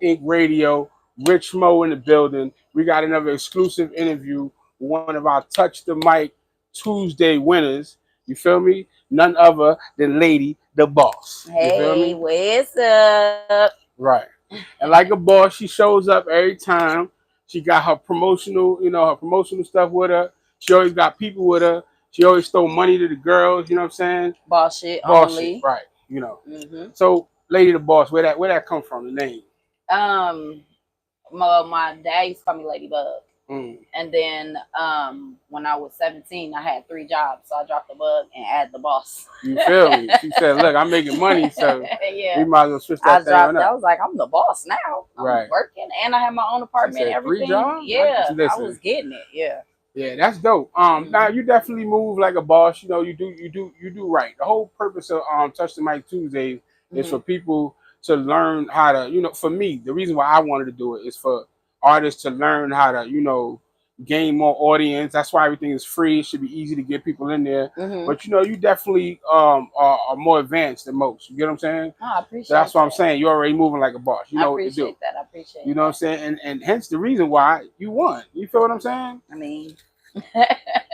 Inc. Radio. Rich Mo in the building. We got another exclusive interview with one of our Touch the Mic Tuesday winners. You feel me? None other than Lady the Boss. You feel Hey, me? what's up? Right. And like a boss, she shows up every time. She got her promotional, her promotional stuff with her. She always got people with her. She always throw money to the girls. You know what I'm saying? Boss shit Boss shit, only. right? You know. hmm So, Lady the Boss, where that come from? The name. Um, my dad used to call me Ladybug, Mm. and then when I was 17, I had 3 jobs, so I dropped the bug and added the boss. You feel me? She said, "Look, I'm making money, so we Yeah, might as well switch I that thing on dropped. I up." was like, I'm the boss now. I'm Right. working, and I have my own She apartment, said, "Three everything. jobs." Yeah, I was Listen. getting it. Yeah. Yeah, that's dope. Now hmm you definitely move like a boss. You do right. The whole purpose of Touch the Mic Tuesdays is for hmm people to learn how to, for me, the reason why I wanted to do it is for artists to learn how to, gain more audience. That's why everything is free. It should be easy to get people in there. hmm But you definitely are more advanced than most. You get what I'm saying? Oh, I So that's appreciate what I'm that. saying. You're already moving like a boss. You I know what to do. appreciate that. I appreciate You know what I'm that. saying? And hence the reason why you won. You feel what I'm saying? I mean,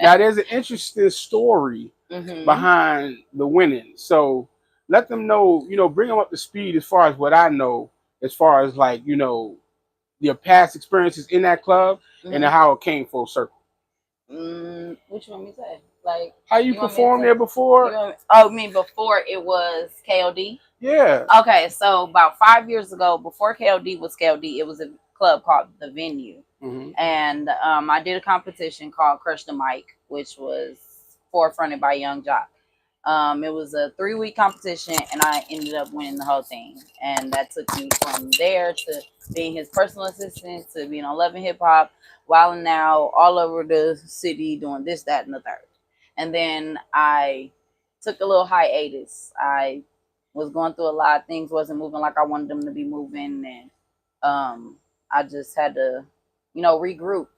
Now, there's an interesting story hmm behind the winning. So let them know, bring them up to speed as far as what I know, as far as like, your past experiences in that club and hmm how it came full circle. What you want me to say? Like, How you you want me to performed say? there You before? want me, oh, me before it was KOD? Yeah. Okay, so about 5 years ago, before KOD was KOD, it was a club called The Venue. Hmm. And I did a competition called Crush the Mic, which was forefronted by Young Jock. It was a 3-week competition, and I ended up winning the whole thing. And that took me from there to being his personal assistant to being on Love and Hip Hop, while now all over the city doing this, that, and the third. And then I took a little hiatus. I was going through a lot. Things wasn't moving like I wanted them to be moving, and I just had to, regroup.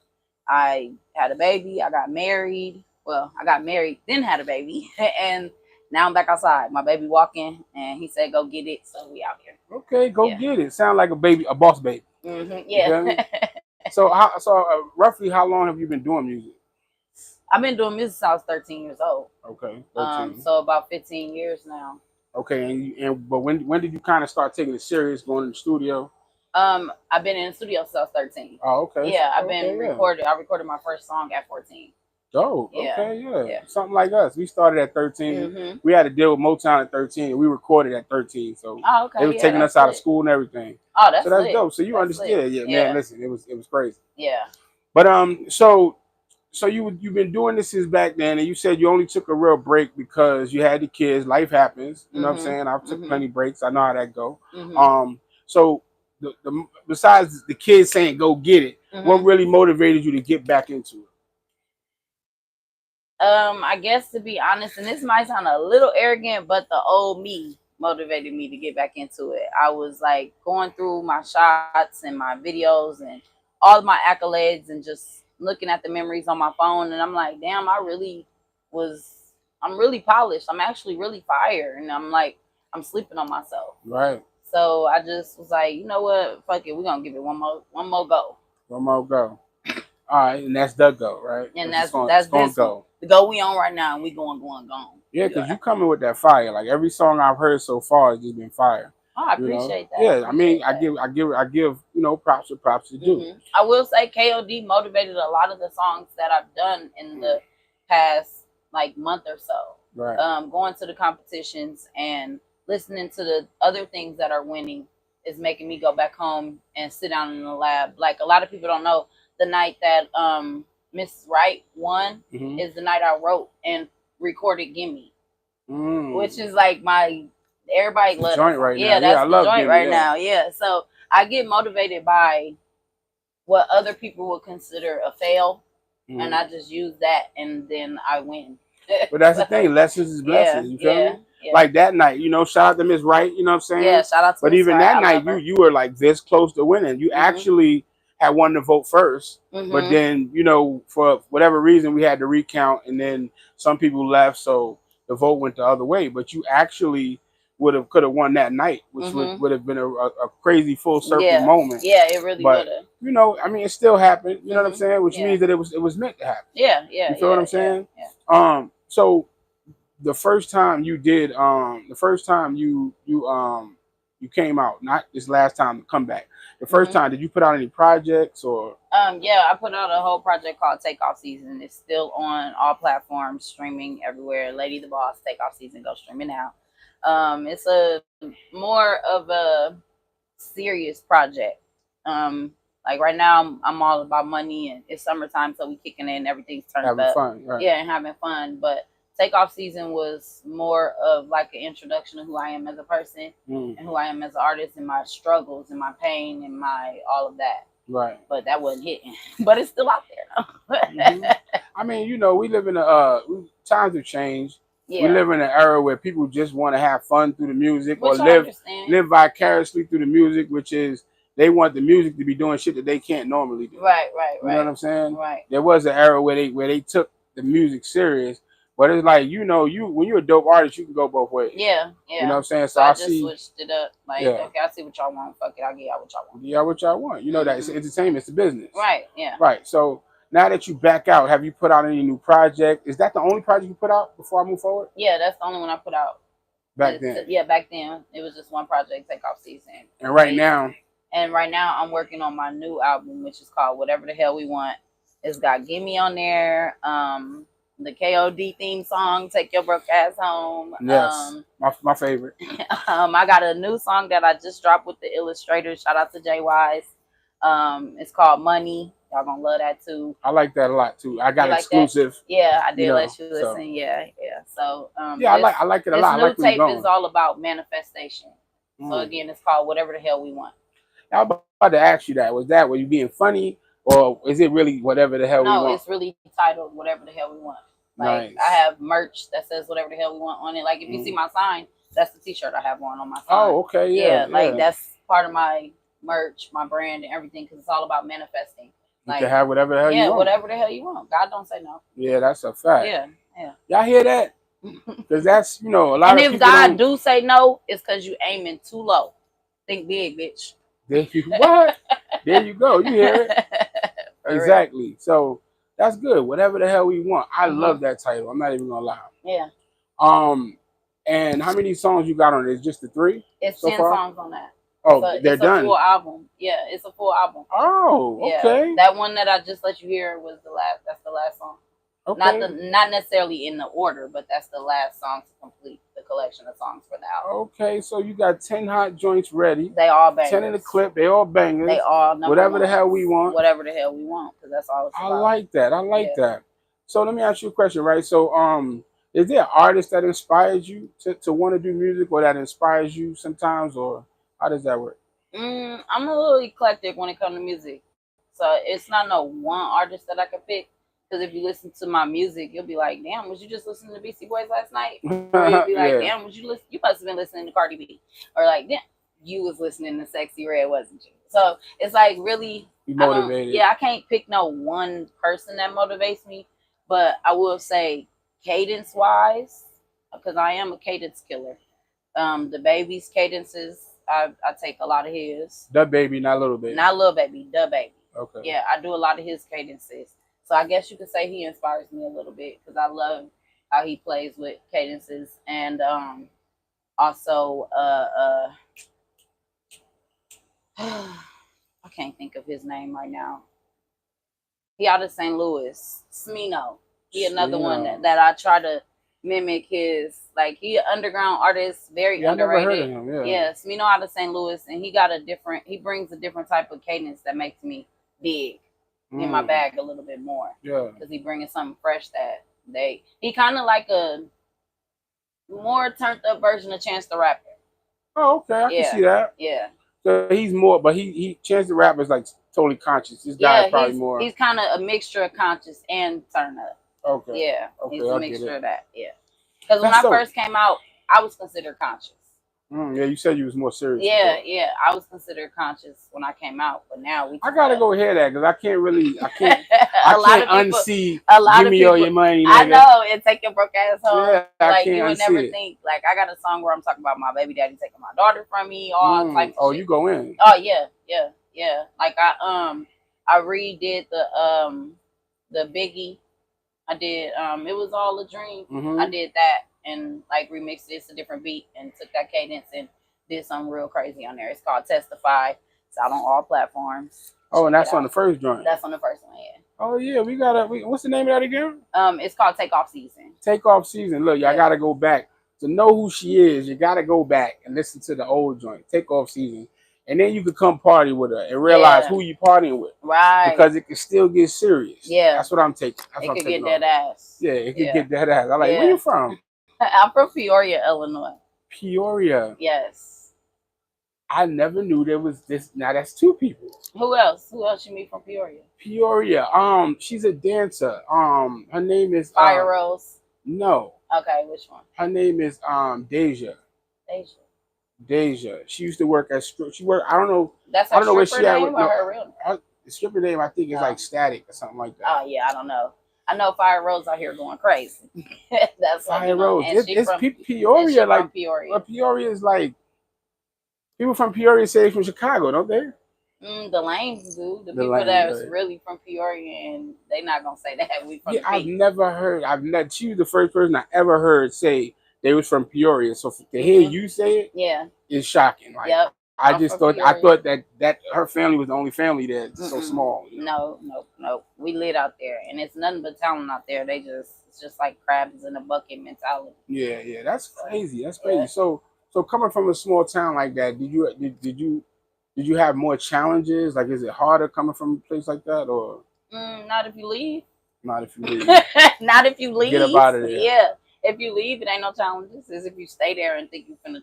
I had a baby. I got married. Well, I got married, then had a baby, and now I'm back outside. My baby walking, and he said, "Go get it." So we out here. Okay, go Yeah. get it. Sound like a baby, a boss baby. You Yeah. feel me? So roughly how long have you been doing music? I've been doing music since I was 13 years old. Okay, 13. So about 15 years now. Okay, but when did you kind of start taking it serious, going to the studio? I've been in the studio since I was 13. Oh, okay. Yeah, I've been Okay, yeah. recorded. I recorded my first song at 14. Dope. Yeah, Okay, yeah. yeah. Something like us. We started at 13. Mhm. We had to deal with Motown at 13. And we recorded at 13. So Oh, they okay. were Yeah, taking us that's out of lit. school and everything. Oh, So that's that's lit. dope. So you That's lit. understood. Yeah, man, Yeah, listen, it was crazy. yeah. But so you've been doing this since back then, and you said you only took a real break because you had the kids. Life happens. You know what I'm Mhm. saying? I've took Mhm. plenty breaks. I know how that go. Mhm. So besides the kids saying go get it, what Mhm. really motivated you to get back into it? I guess to be honest, and this might sound a little arrogant, but the old me motivated me to get back into it. I was like going through my shots and my videos and all of my accolades and just looking at the memories on my phone, and I'm like, damn, was, I'm really polished. I'm actually really fire, and I'm like, I'm sleeping on myself. Right. So I just was like, you know what, fuck it, we're gonna give it one more go. One more go. All right, and that's the go, right? And It's going it's that's going to this one. go. The go we on right now, and we going. Yeah, because you coming with that fire. Like every song I've heard so far has just been fire. Oh, I You know. appreciate that. I Yeah, I mean, appreciate that. I give props to do. I will say KOD motivated a lot of the songs that I've done in the past like month or so. Right. Going to the competitions and listening to the other things that are winning is making me go back home and sit down in the lab. Like a lot of people don't know, the night that Miss Wright won Mm-hmm. is the night I wrote and recorded "Gimme," Mm. which is like my everybody The love that joint song. right now. Yeah, Yeah, I that's the love joint Gimme. right Yeah. now. Yeah, so I get motivated by what other people would consider a fail, and Mm-hmm. I just use that, and then I win. But that's the So, thing. Lessons is yeah, blessings. You feel yeah, me? yeah, Like that night, shout out to Miss Wright. You know what I'm yeah. saying? Shout out to But Miss even Wright. that I night, love you her. you were like this close to winning. You Mhm, actually had won the vote first, but mhm. then for whatever reason we had to recount, and then some people left, so the vote went the other way. But you actually could have won that night, which would have been a crazy full circle moment. Yeah, it really would have. You know, I mean, it still happened. You know what I'm saying? Which Yeah. means that it was meant to happen. Yeah. You feel what I'm saying? Yeah. So the first time you did, the first time you came out, not this last time to come back. The first time, did you put out any projects or? Yeah, I put out a whole project called Takeoff Season. It's still on all platforms, streaming everywhere. Lady the Boss, Takeoff Season, go stream it now. It's a more of a serious project. Like right now, I'm all about money, and it's summertime, so we kicking in, everything's turned having up. Fun, right. Yeah, and having fun. But Takeoff Season was more of like an introduction to who I am as a person and who I am as an artist, and my struggles and my pain and my all of that. Right. But that wasn't hitting. But it's still out there though. I mean, you know, we live in times have changed. Yeah. We live in an era where people just want to have fun through the music, Which or I live understand. vicariously through the music, which is they want the music to be doing shit that they can't normally do. Right. You know what I'm saying? Right. There was an era where they took the music serious, but it's like, you know, when you're a dope artist, you can go both ways. Yeah. You know what I'm saying? So I just switched it up. Like, okay, I see what y'all want. Fuck it, I'll give y'all what y'all want. Yeah, what y'all want. You know that it's entertainment, it's a business. Right. Yeah. Right. So now that you back out, have you put out any new project? Is that the only project you put out before I move forward? Yeah, that's the only one I put out. Back then? Yeah, back then. It was just one project, Takeoff Season. And right now? And right now I'm working on my new album, which is called Whatever the Hell We Want. It's got Gimme on there. The KOD theme song, Take Your Broke Ass Home. Yes, my favorite. I got a new song that I just dropped with the illustrators. Shout out to Jay Wise. It's called Money. Y'all gonna love that too. I like that a lot too. I got exclusive. That? Yeah, I did let you listen. So. Yeah. So yeah, I like it a lot. This new tape is all about manifestation. So again, it's called Whatever the Hell We Want. I was about to ask you that. Were you being funny, or is it really Whatever the Hell We Want? No, it's really titled Whatever the Hell We Want. Like, nice. I have merch that says Whatever the Hell We Want on it. Like, if you see my sign, that's the t-shirt I have on my sign. Oh, okay. Yeah. Like, that's part of my merch, my brand, and everything, because it's all about manifesting. Like, you can have whatever the hell you want. Yeah, whatever the hell you want. God don't say no. Yeah, that's a fact. Yeah. Y'all hear that? Because that's, you know, a lot of people. And if God do say no, it's because you aiming too low. Think big, bitch. There you go. You hear it? Exactly. So that's good. Whatever the hell we want. I love that title. I'm not even gonna lie. Yeah. And how many songs you got on it? It's just the 3? It's 10 songs on that. Oh, they're done. It's a full album. Yeah, it's a full album. Oh, okay. Yeah. That one that I just let you hear was the last. That's the last song. Okay. Not necessarily in the order, but that's the last song to complete the collection of songs for the album. Okay, so you got 10 hot joints ready. They all bangers. 10 in the clip. They all bangers. They all Whatever the hell we want. Whatever the hell we want, because that's all it's about. I like that. I like that. So let me ask you a question, right? So is there an artist that inspires you to want to do music, or that inspires you sometimes, or how does that work? I'm a little eclectic when it comes to music. So it's not no one artist that I can pick. Because if you listen to my music, you'll be like, damn, was you just listening to Beastie Boys last night? Or you'll be like, damn, was you listen? You must have been listening to Cardi B. Or like, damn, you was listening to Sexy Red, wasn't you? So it's like really motivated. I can't pick no one person that motivates me. But I will say cadence wise, because I am a cadence killer. The Baby's cadences, I take a lot of his. The Baby, not Little Baby. Not Little Baby, The Baby. Okay. Yeah, I do a lot of his cadences. So I guess you could say he inspires me a little bit, because I love how he plays with cadences. And also I can't think of his name right now. He out of St. Louis. Smino. He another one that I try to mimic his, like, he an underground artist, very underrated. I never heard of him. Yeah, Smino out of St. Louis, and he brings a different type of cadence that makes me dig in my bag a little bit more. Yeah. Because he bringing something fresh that he kind of like a more turned up version of Chance the Rapper. Oh, okay. I can see that. Yeah. So he's more, but he Chance the Rapper is like totally conscious. This guy is probably more. He's kind of a mixture of conscious and turn up. Okay. Yeah. Okay, he's a mixture of that. Yeah. Because when I first came out, I was considered conscious. Yeah, you said you was more serious. Yeah, before. yeah. I was considered conscious when I came out, but now we. I gotta go hear that because I can't A lot of people. unsee. A lot Give of me people. all your money, nigga. I know, and take your broke ass home. Yeah, I Like can't you would unsee never it. think. Like I got a song where I'm talking about my baby daddy taking my daughter from me, all types of Oh, shit. you go in. Oh yeah, yeah, yeah. Like I redid the Biggie. I did it was all a dream. Mm-hmm. I did that and like remixed it to a different beat and took that cadence and did something real crazy on there. It's called Testify. It's out on all platforms. Oh, and Check that's it on the out. first joint. That's on the first one, yeah. Oh yeah, what's the name of that again? It's called Take Off Season. Take Off Season. Look, y'all gotta go back to know who she is. You gotta go back and listen to the old joint, Take Off Season, and then you could come party with her and realize who you partying with. Right. Because it can still get serious. Yeah. That's what I'm taking. That's it what I'm could taking get that ass. Yeah, it could get that ass. I like. Yeah. Where you from? I'm from Peoria, Illinois. Peoria. Yes. I never knew there was this. Now that's two people. Who else? Who else you meet from Peoria? Peoria. She's a dancer. Her name is Fire Rose. No. Okay, which one? Her name is Deja. Deja. She used to work at she worked. I don't know. That's her I don't know where stripper she at name with, or her real name? The stripper name I think is like Static or something like that. Oh yeah, I don't know. I know Fire Rose out here going crazy. That's Fire Rose. It's from, Peoria. Like Peoria. Peoria is like people from Peoria say they're from Chicago, don't they? The lanes do. The people that's really from Peoria, and they not gonna say that we from. I've never heard. She was the first person I ever heard say they was from Peoria. So to hear you say it, is shocking. Like, yep. I thought that her family was the only family that's so small. You know? No. We lit out there, and it's nothing but talent out there. It's just like crabs in a bucket mentality. Yeah. That's crazy. That's crazy. Yeah. So coming from a small town like that, did you have more challenges? Like, is it harder coming from a place like that, or? Not if you leave. Not if you leave. Not if you leave. Get up out of there. Yeah. If you leave, it ain't no challenges. It's if you stay there and think you're gonna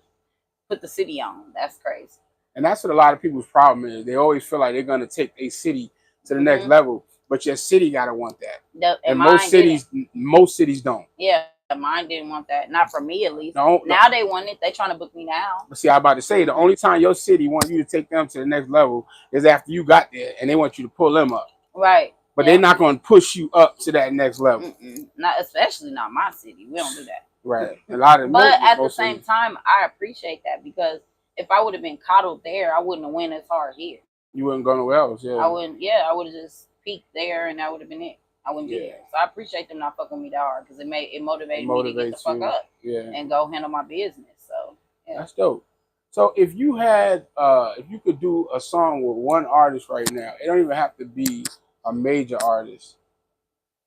put the city on. That's crazy. And that's what a lot of people's problem is. They always feel like they're gonna take a city to the next level, but your city gotta want that. And most cities don't. Yeah. Mine didn't want that. Not for me, at least. Now they want it. They trying to book me now. But see, I'm about to say, the only time your city wants you to take them to the next level is after you got there, and they want you to pull them up. Right. But they're not going to push you up to that next level. Not especially not my city. We don't do that. Right. A lot of. But at the same time, I appreciate that because if I would have been coddled there, I wouldn't have went as hard here. You wouldn't go nowhere else. Yeah. I wouldn't. Yeah, I would have just peaked there, and that would have been it. I wouldn't be there. So I appreciate them not fucking with me that hard because it motivated me to get the fuck up and go handle my business. So that's dope. So if you had if you could do a song with one artist right now, it don't even have to be a major artist.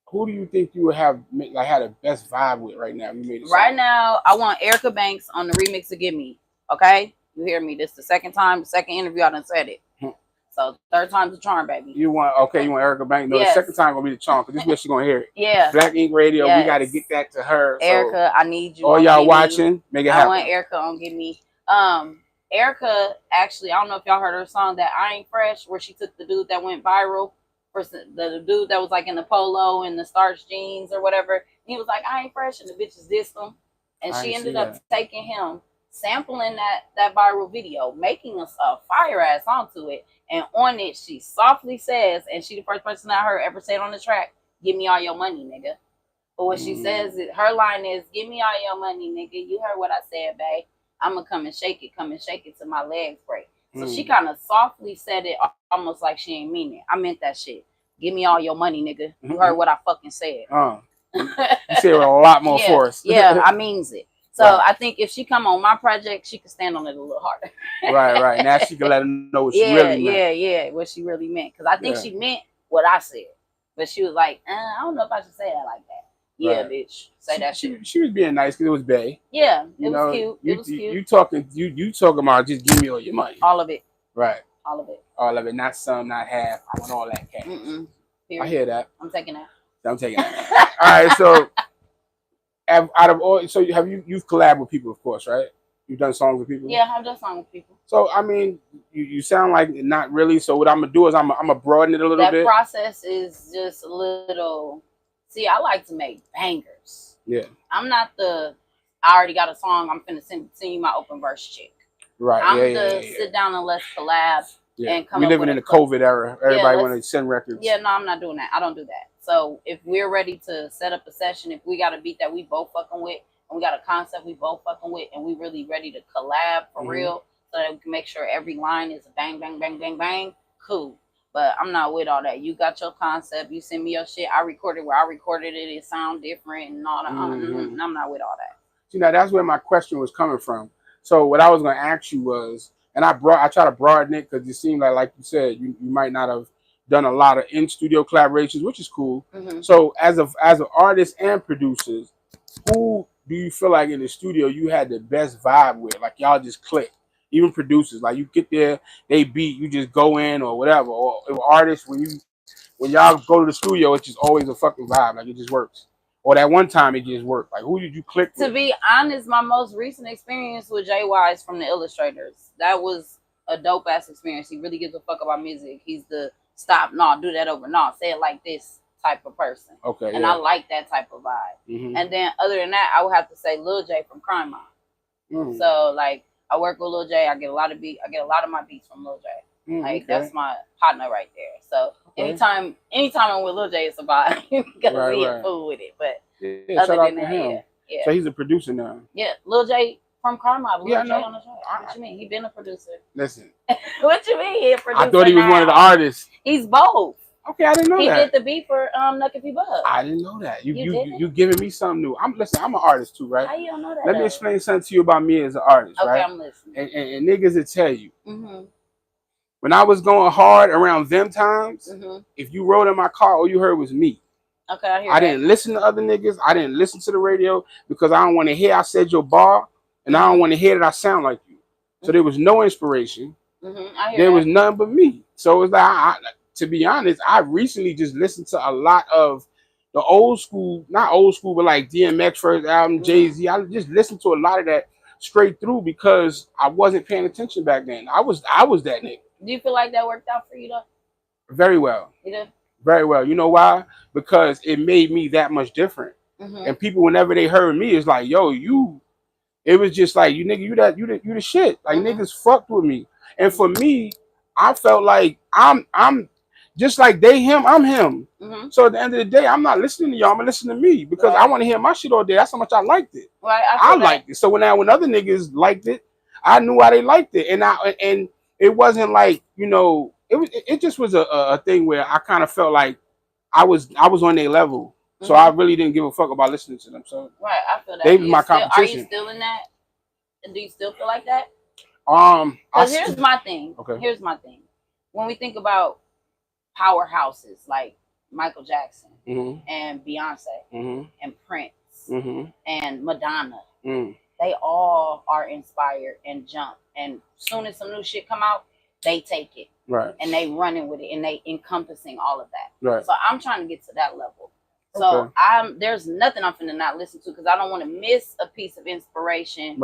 Who do you think you would have had the best vibe with right now? You made it right now. I want Erica Banks on the remix of "Give Me." Okay, you hear me? This is the second interview I done said it. So third time's the charm, baby. You want Erica Banks? No, the second time gonna be the charm because this bitch she gonna hear it. Yeah. Black Ink Radio. We gotta get that to her. Erica, I need you. All y'all watching, make it happen. I want Erica on Give Me. Erica, actually, I don't know if y'all heard her song that I Ain't Fresh, where she took the dude that went viral, the dude that was like in the polo and the starched jeans or whatever. And he was like, I ain't fresh, and the bitches dissed him. And she ended up taking him, sampling that viral video, making a fire ass onto it. And on it, she softly says, and she the first person I heard ever say it on the track, give me all your money, nigga. But what she says, her line is, give me all your money, nigga. You heard what I said, babe. I'm going to come and shake it till my legs break. So she kind of softly said it almost like she ain't mean it. I meant that shit. Give me all your money, nigga. You heard what I fucking said. You said it with a lot more force. Yeah, I means it. So I think if she come on my project, she could stand on it a little harder. Right. Now she can let them know what she really meant. What she really meant. Because I think she meant what I said. But she was like, I don't know if I should say that like that. Yeah, bitch. Say that shit. She was being nice because it was bae. Yeah, it was cute. It was cute. You talking about just give me all your money. All of it. Right. All of it. All of it. Not some, not half. I want all that cash. I hear that. I'm taking that. All right, so out of all, so you've collabed with people, of course, right? You've done songs with people. Yeah, I've done songs with people. So I mean, you sound like not really. So what I'm gonna do is I'm gonna broaden it a little bit. That process is just a little. See, I like to make bangers. Yeah. I'm not the I already got a song. I'm finna send you my open verse chick. Right. I'm Yeah. sit down and let's collab and come We up living with in the COVID era. Everybody want to send records. Yeah, no, I'm not doing that. I don't do that. So if we're ready to set up a session, if we got a beat that we both fucking with, and we got a concept we both fucking with, and we really ready to collab for real, so that we can make sure every line is a bang, bang, bang, bang, bang, cool. But I'm not with all that. You got your concept. You send me your shit. I recorded where I recorded it. It sound different and all that. I'm not with all that. See, now that's where my question was coming from. So what I was going to ask you was, and I try to broaden it because it seemed like you said, you might not have done a lot of in studio collaborations, which is cool. So as an artist and producers, who do you feel like in the studio you had the best vibe with? Like y'all just click. Even producers, like you get there, they beat, you just go in or whatever. Or artists, when y'all go to the studio, it's just always a fucking vibe. Like it just works. Or that one time it just worked. Like who did you click with? To be honest, my most recent experience with Jay Wise from the Illustrators. That was a dope ass experience. He really gives a fuck about music. He's the stop, no, do that over, no, say it like this type of person. Okay. And I like that type of vibe. And then other than that, I would have to say Lil J from Crime Mob. So like I work with Lil J. I get a lot of my beats from Lil J. Like that's my partner right there. So anytime I'm with Lil J, it's about because he a fool with it. But other than that, yeah. So he's a producer now. Yeah, Lil J from Crime Mob. Lil J on the show. What you mean? He been a producer. Listen. What you mean? He a producer? I thought he was one of the artists. He's both. Okay, I didn't know that. He did the beat for Nucky P. Bug. I didn't know that. You giving me something new. I'm an artist too, right? How you don't know that? Let me explain something to you about me as an artist, right? Okay, I'm listening. And niggas will tell you. When I was going hard around them times, if you rode in my car, all you heard was me. Okay, I hear I didn't listen to other niggas. I didn't listen to the radio because I don't want to hear I said your bar, and I don't want to hear that I sound like you. So there was no inspiration. There was nothing but me. So it's like, to be honest, I recently just listened to a lot of the old school, not old school, but like DMX first album, Jay-Z. I just listened to a lot of that straight through because I wasn't paying attention back then. I was that nigga. Do you feel like that worked out for you though? Very well. You did? Very well. You know why? Because it made me that much different. And people, whenever they heard me, it's like, yo, it was just like, you nigga, you the shit. Like niggas fucked with me. And for me, I felt like I'm just like they him, I'm him. So at the end of the day, I'm not listening to y'all. I'm gonna listen to me because I want to hear my shit all day. That's how much I liked it. Right, I liked it. So when other niggas liked it, I knew why they liked it, and it wasn't like it just was a thing where I kind of felt like I was on their level. So I really didn't give a fuck about listening to them. So right, I feel that. They was my competition. Are you still in that? Do you still feel like that? Because here's my thing. Okay. Here's my thing. When we think about powerhouses like Michael Jackson and Beyonce and Prince and Madonna, they all are inspired and jump. And soon as some new shit come out, they take it. Right. And they running with it and they encompassing all of that. Right. So I'm trying to get to that level. So there's nothing I'm finna not listen to because I don't want to miss a piece of inspiration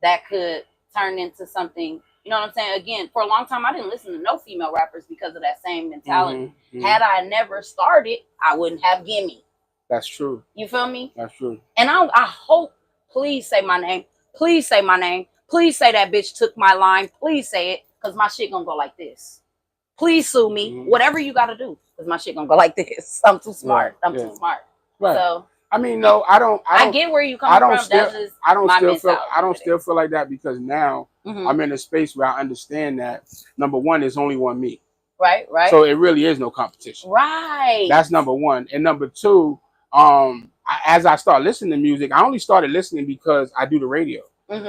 that could turn into something. You know what I'm saying? Again, for a long time, I didn't listen to no female rappers because of that same mentality. Had I never started, I wouldn't have Gimme. That's true. You feel me? That's true. And I hope, please say my name. Please say my name. Please say that bitch took my line. Please say it because my shit gonna go like this. Please sue me. Whatever you gotta do because my shit gonna go like this. I'm too smart. I'm too smart. Right. So I mean, no, I don't. I get where you come from. I don't still feel like that because now I'm in a space where I understand that number one, there's only one me. Right. So it really is no competition. Right. That's number one. And number two, as I start listening to music, I only started listening because I do the radio.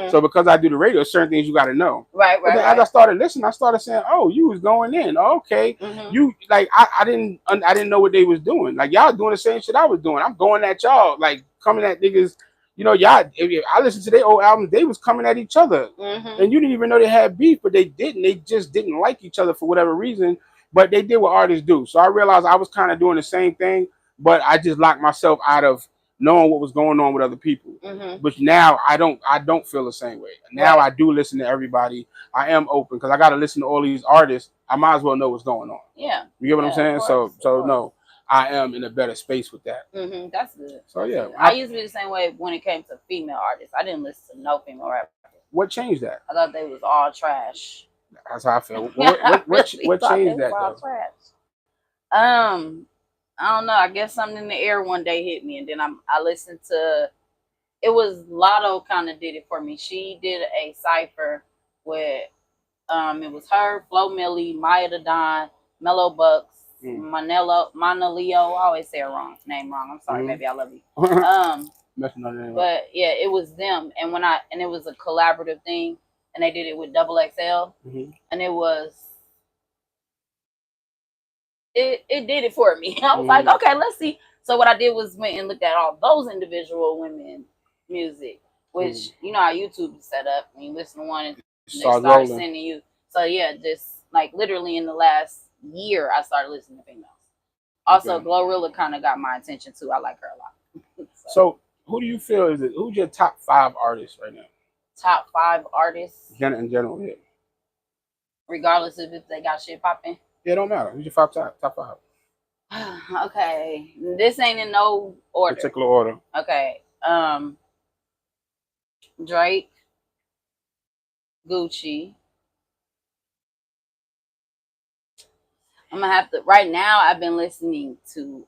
So because I do the radio, certain things you got to know. Right. But then as I started listening, I started saying, "Oh, you was going in. Oh, okay, you like I didn't know what they was doing. Like y'all doing the same shit I was doing. I'm going at y'all, like coming at niggas. You know, y'all. If I listened to their old albums, they was coming at each other, and you didn't even know they had beef, but they didn't. They just didn't like each other for whatever reason. But they did what artists do. So I realized I was kind of doing the same thing, but I just locked myself out of knowing what was going on with other people. But now I don't feel the same way. Now I do listen to everybody. I am open because I got to listen to all these artists. I might as well know what's going on. Yeah. You get what I'm saying? So no. I am in a better space with that. That's good. So That's yeah, good. I used to be the same way when it came to female artists. I didn't listen to no female rappers. what changed that? I thought they was all trash. That's how I feel. I What really thought changed they that was all though? trash. I don't know. I guess something in the air one day hit me, and then I listened to. It was Lotto kind of did it for me. She did a cipher with it was her, Flo Millie, Maya the Don, Mellow Bucks, Mana Leo. I always say her name wrong. I'm sorry, baby. I love you. But yeah, it was them, and it was a collaborative thing, and they did it with Double XL, and it was. It did it for me. I was like, okay, let's see. So what I did was went and looked at all those individual women music, which you know how YouTube is set up. When you listen to one, and they start sending you. So yeah, just like literally in the last year, I started listening to females. Also, Glorilla kind of got my attention too. I like her a lot. So who do you feel who's your top 5 artists right now? Top 5 artists In general, yeah. Regardless of if they got shit popping. Yeah, it don't matter. Who's your top 5? Okay, this ain't in no order. Particular order. Okay, Drake, Gucci. I'm gonna have to. Right now, I've been listening to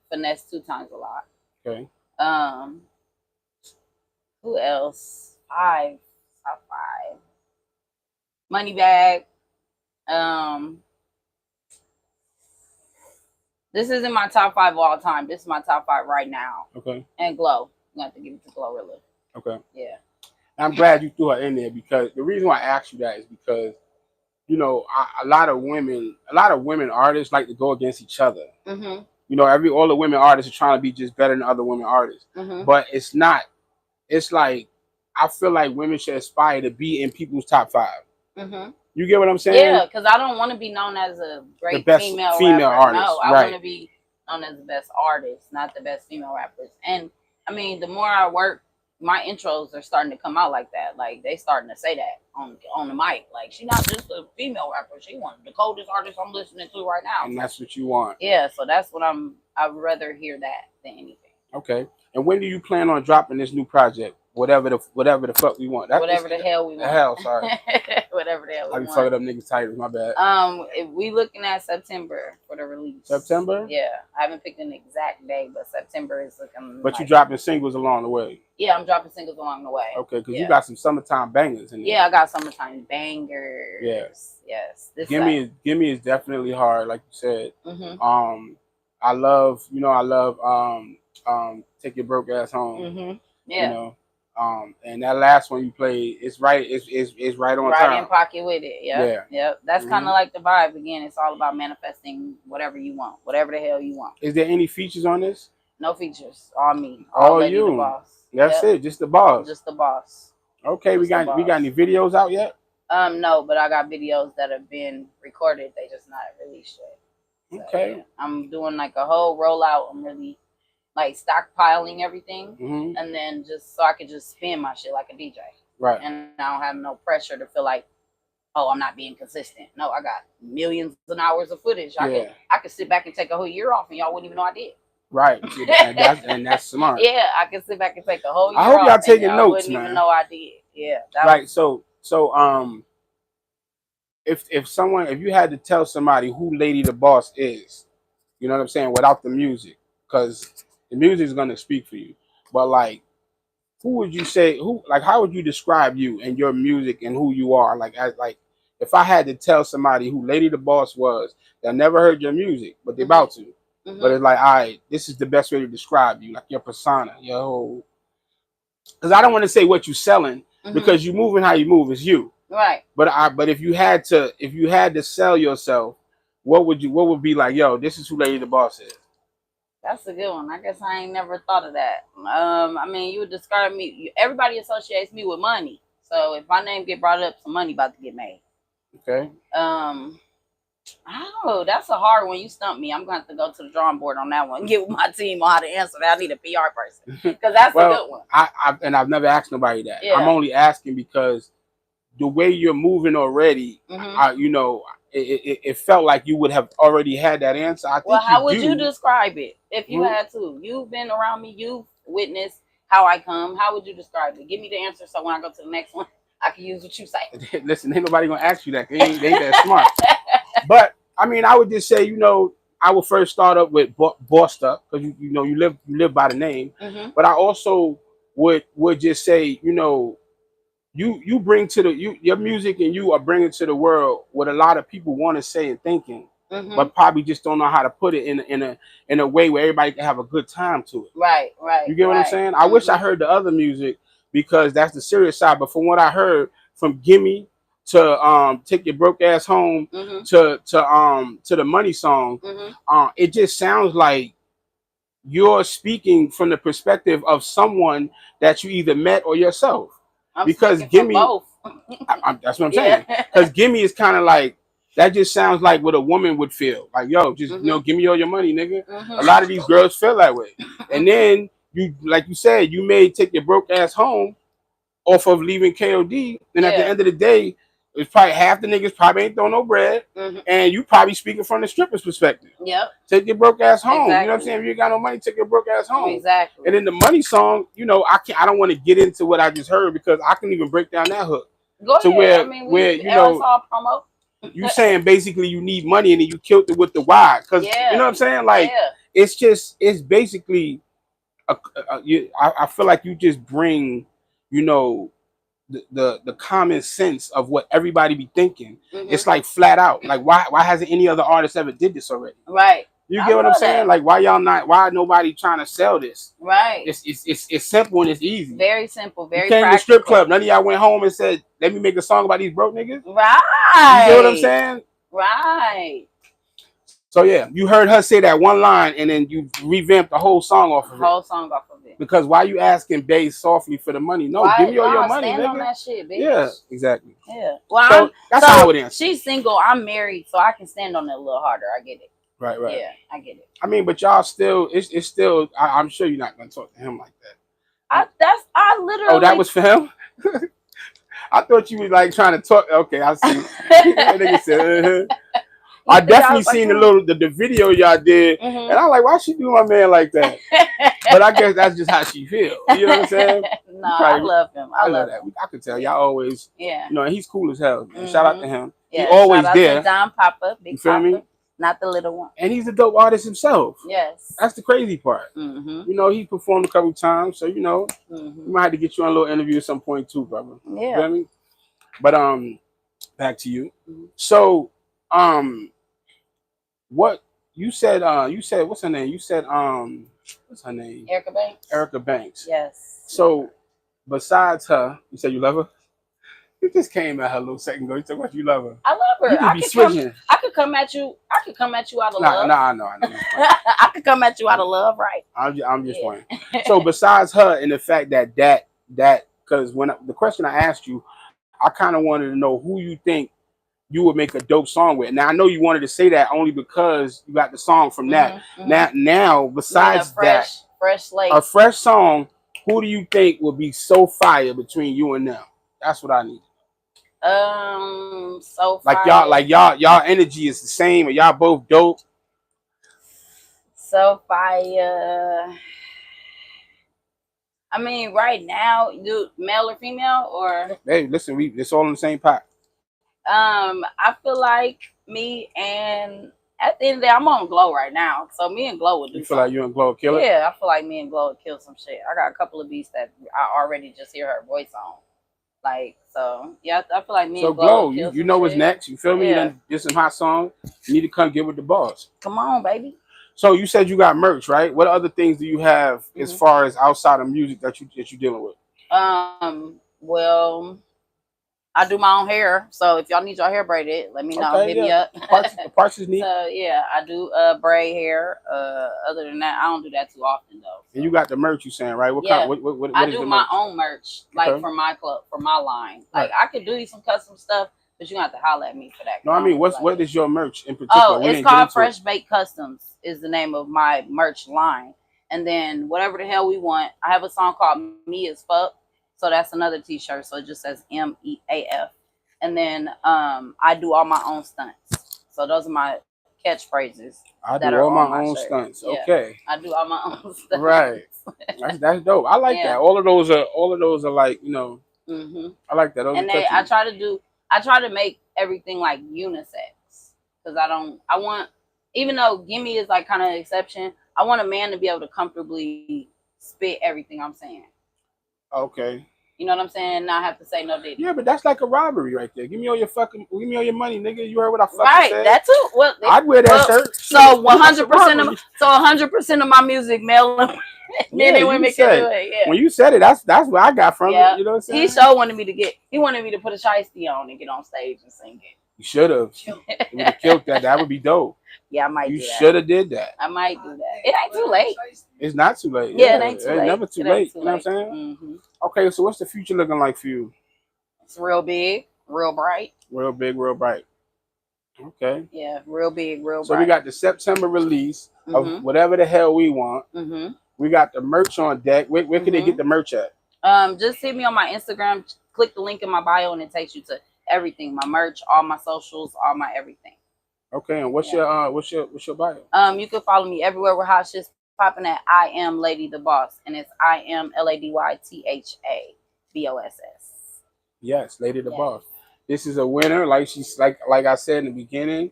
Finesse 2 Times a lot. Okay. Who else? Top 5. Moneybagg. This isn't my top 5 all time. This is my top 5 right now. Okay. And Glow. I'm gonna have to give it to Glorilla. Okay. Yeah. I'm glad you threw her in there because the reason why I asked you that is because, you know, a lot of women artists like to go against each other. You know, all the women artists are trying to be just better than other women artists, but it's not. It's like I feel like women should aspire to be in people's top 5. You get what I'm saying? Yeah, because I don't want to be known as a great female rapper. Artist. No, I want to be known as the best artist, not the best female rappers. And I mean, the more I work, my intros are starting to come out like that. Like they starting to say that on the mic. Like she's not just a female rapper. She one of the coldest artists I'm listening to right now. And that's what you want. Yeah, so that's what I'd rather hear that than anything. Okay. And when do you plan on dropping this new project? Whatever the fuck we want. Whatever the hell we want. Sorry. Whatever the hell we want. I be fucking up niggas' titles, my bad. If we looking at September for the release. September? Yeah. I haven't picked an exact day, but September is looking. But you dropping singles along the way. Yeah, I'm dropping singles along the way. Okay, because you got some summertime bangers in there. Yeah, I got summertime bangers. Yes. Give me is definitely hard, like you said. I love Take Your Broke Ass Home. Yeah. You know. And that last one you played, it's right on time. Right in pocket with it. Yep. That's kind of like the vibe. Again, it's all about manifesting whatever you want, whatever the hell you want. Is there any features on this? No features. All me. All you. The boss. That's it. Just the boss. Just the boss. Okay. We got any videos out yet? No, but I got videos that have been recorded. They just not released yet. So, okay. Yeah. I'm doing like a whole rollout. I'm really like stockpiling everything, and then just so I could just spin my shit like a DJ. Right. And I don't have no pressure to feel like, oh, I'm not being consistent. No, I got millions of hours of footage. I could sit back and take a whole year off, and y'all wouldn't even know I did. Right. and that's smart. Yeah, I can sit back and take a whole year off. I hope y'all taking y'all notes, wouldn't man. even know I did. Yeah. Right. So if you had to tell somebody who Lady the Boss is, you know what I'm saying, without the music, because the music is gonna speak for you. But like, who would you say? How would you describe you and your music and who you are? If I had to tell somebody who Lady the Boss was, that never heard your music, but they're about to. But it's like, all right, this is the best way to describe you, like your persona, your whole. Because I don't want to say what you're selling, because you moving how you move is you. Right. But if you had to sell yourself, what would be like? Yo, this is who Lady the Boss is. That's a good one. I guess I ain't never thought of that. I mean, you would describe me. Everybody associates me with money. So if my name get brought up, some money about to get made. Okay. I don't know. That's a hard one. You stumped me. I'm going to have to go to the drawing board on that one and get with my team on how to answer that. I need a PR person because that's a good one. I've never asked nobody that. Yeah. I'm only asking because the way you're moving already, it felt like you would have already had that answer. I Well, think how you would you do. describe it if you Mhm. had to? You've been around me. You've witnessed how I come. How would you describe it? Give me the answer so when I go to the next one, I can use what you say. Listen, ain't nobody gonna ask you that. They ain't that smart. But I mean, I would just say, I would first start up with Bossed Up because you live by the name. Hmm. But I also would just say, you bring to your music, and you are bringing to the world what a lot of people want to say and thinking, Hmm. but probably just don't know how to put it in a way where everybody can have a good time to it. Right, right, You get what I'm right. saying? I wish I Hmm. heard the other music because that's the serious side. But from what I heard, from Gimme to Take Your Broke Ass Home Hmm. to the Money song, Hmm. it just sounds like you're speaking from the perspective of someone that you either met or yourself. I'm Because speaking from Gimme, both. that's what I'm Yeah. saying. Because Gimme is kind of like that. Just sounds like what a woman would feel like. Yo, just Hmm. give me all your money, nigga. A Hmm. lot of these girls feel that way. And Hmm. then you, like you said, you may take your broke ass home off of leaving KOD. And at the Yeah. end of the day, it's probably half the niggas probably ain't throwing no bread, Hmm. and you probably speaking from the stripper's perspective. Yep. Take your broke ass home. You know what I'm Exactly. saying? If you ain't got no money, take your broke ass home. Exactly. And in the Money song, I don't want to get into what I just heard because I can even break down that hook Go to ahead. I where mean, where it's all promo. you saying basically you need money and then you killed it with the why, because you know Yeah. what I'm saying, like Yeah. it's basically I feel like you just bring you know the common sense of what everybody be thinking. Hmm. It's like flat out, like why hasn't any other artist ever did this already? Right. You I get what I'm love saying? that. Like why nobody trying to sell this? Right. It's simple and it's easy. Very simple. You Very came to the strip practical. club, none of y'all went home and said, let me make a song about these broke niggas. You get what I'm Right. saying? Right. So yeah, you heard her say that one line, and then you revamped the whole song off of it. Whole song off of it. Because why you asking Bass softly for the money? No, give Why? me all your No, money, stand on nigga. that shit, bitch. Yeah, exactly. Yeah. Well, So that's how I would answer. she's single. I'm married, so I can stand on it a little harder. I get it. Right. Yeah, I get it. I mean, but y'all still, it's still. I'm sure you're not gonna talk to him like that. I Oh, that literally. was for him. I thought you was like trying to talk. Okay, I see. That nigga said. I definitely seen the video y'all did, and I'm like, why she do my man like that? But I guess that's just how she feel. You know what I'm saying? No, I love him. I love that. him. I could tell y'all always. Yeah. And he's cool as hell. Man. Shout out to him. Yeah, he always shout out there. to Don Papa, Big You feel Papa, me? not the little one. And he's a dope artist himself. Yes. That's the crazy part. He performed a couple times, so we might have to get you on a little interview at some point too, brother. Yeah. You feel me? But back to you. So what you said? You said what's her name? You said what's her name? Erica Banks. Erica Banks. Yes. So besides her, you said you love her. You just came at her a little second ago. You talk about you love her. I love her. You could be switching. I could come at you. I could come at you out of love. I know. I could come at you out of love, right? I'm just playing. So besides her and the fact that because when the question I asked you, I kind of wanted to know who you think you would make a dope song with. Now I know you wanted to say that only because you got the song from that. Now besides fresh slate, a fresh song, who do you think would be so fire between you and them? That's what I need. So fire. Y'all energy is the same, or y'all both dope. So fire. I mean, right now, you male or female or? Hey, listen, it's all in the same pot. I feel like me and at the end of the day, I'm on Glow right now, so me and Glow would do. You feel like you and Glow would kill it? Yeah, I feel like me and Glow would kill some shit. I got a couple of beats that I already just hear her voice on. Like, so yeah, I feel like me and Glow. So you know what's next. You feel me? You done did some hot songs. You need to come get with the boss. Come on, baby. So you said you got merch, right? What other things do you have as far as outside of music that you're dealing with? Well, I do my own hair, so if y'all need your hair braided, let me know. Hit me up. The parts is neat. So yeah, I do braid hair. Other than that, I don't do that too often though. So. And you got the merch, you saying, right? What I do my own merch, like for my club, for my line. Like I could do you some custom stuff, but you have to holler at me for that. No, I mean, what is your merch in particular? Oh, it's called Fresh Baked Customs. Is the name of my merch line. And then whatever the hell we want, I have a song called Me As Fuck. So that's another t-shirt. So it just says MEAF. And then I do all my own stunts. So those are my catchphrases. I that do are all on my my own shirt. stunts. Yeah. Okay. I do all my own stuff. Right. That's dope. I like Yeah. that. All of those are like, you know, I like that. Those And are I touchy. try to make everything like unisex because I want, even though Gimme is like kind of an exception, I want a man to be able to comfortably spit everything I'm saying. Okay. You know what I'm saying? Not have to say no diddy. Yeah, but that's like a robbery right there. Give me all your money, nigga. You heard what I fucking Right, said? that too. Well, I'd wear that shirt. So 100% of my music, male and men and women can do it. Yeah. When you said it, that's what I got from it. You know what I'm saying? He sure wanted me to put a shiesty on and get on stage and sing it. You should have. You would have killed that. That would be dope. Yeah, I might do You that. should have did that. I might do that. It ain't too late. It's not too late. Yeah, it ain't too late. It's never too late. You know what I'm saying? Mm-hmm. Okay, so what's the future looking like for you? It's real big, real bright. Real big, real bright. Okay. Yeah, real big, real bright. So we got the September release of whatever the hell we want. We got the merch on deck. Where can they get the merch at? Just hit me on my Instagram. Click the link in my bio, and it takes you to everything. My merch, all my socials, all my everything. Okay, and what's your bio? You can follow me everywhere where hot shit's popping at I am Lady the Boss, and it's IamLadyThaBoss. Yes, Lady the Boss. This is a winner. Like I said in the beginning,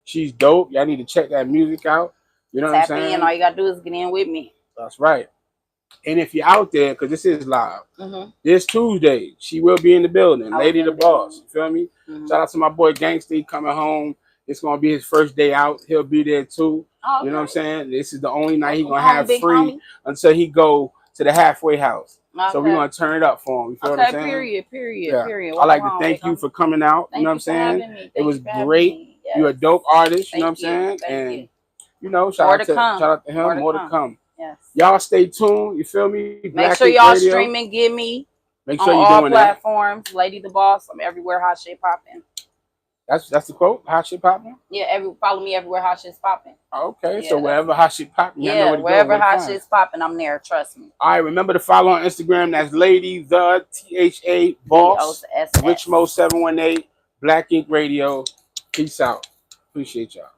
she's dope. Y'all need to check that music out. You know what I'm saying? Tap in. All you gotta do is get in with me. That's right. And if you're out there, because this is live, this Tuesday, she will be in the building. Lady the Boss. You feel me? Shout out to my boy Gangsta coming home. It's gonna be his first day out. He'll be there too. Oh, okay. You know what I'm saying? This is the only night he's gonna have free until he go to the halfway house. Okay. So we're gonna turn it up for him. You feel what I'm saying? Period. I like to thank you for coming out. You know what I'm saying? It was great. Yes. You're a dope artist. You know what I'm saying? And you know, shout out to him. More to come. Yes. Y'all stay tuned. You feel me? Make sure y'all streaming. Give me. Make sure you're doing that. On all platforms. Lady the Boss. I'm everywhere. Hot shit popping. That's the quote. Hot shit popping. Yeah. Follow me everywhere. Hot shit's popping. Okay. Yeah, so wherever hot shit popping. Yeah. Wherever hot shit's popping, I'm there. Trust me. All right. Remember to follow on Instagram. That's Lady the THA Boss. Richmo 718 Black Ink Radio. Peace out. Appreciate y'all.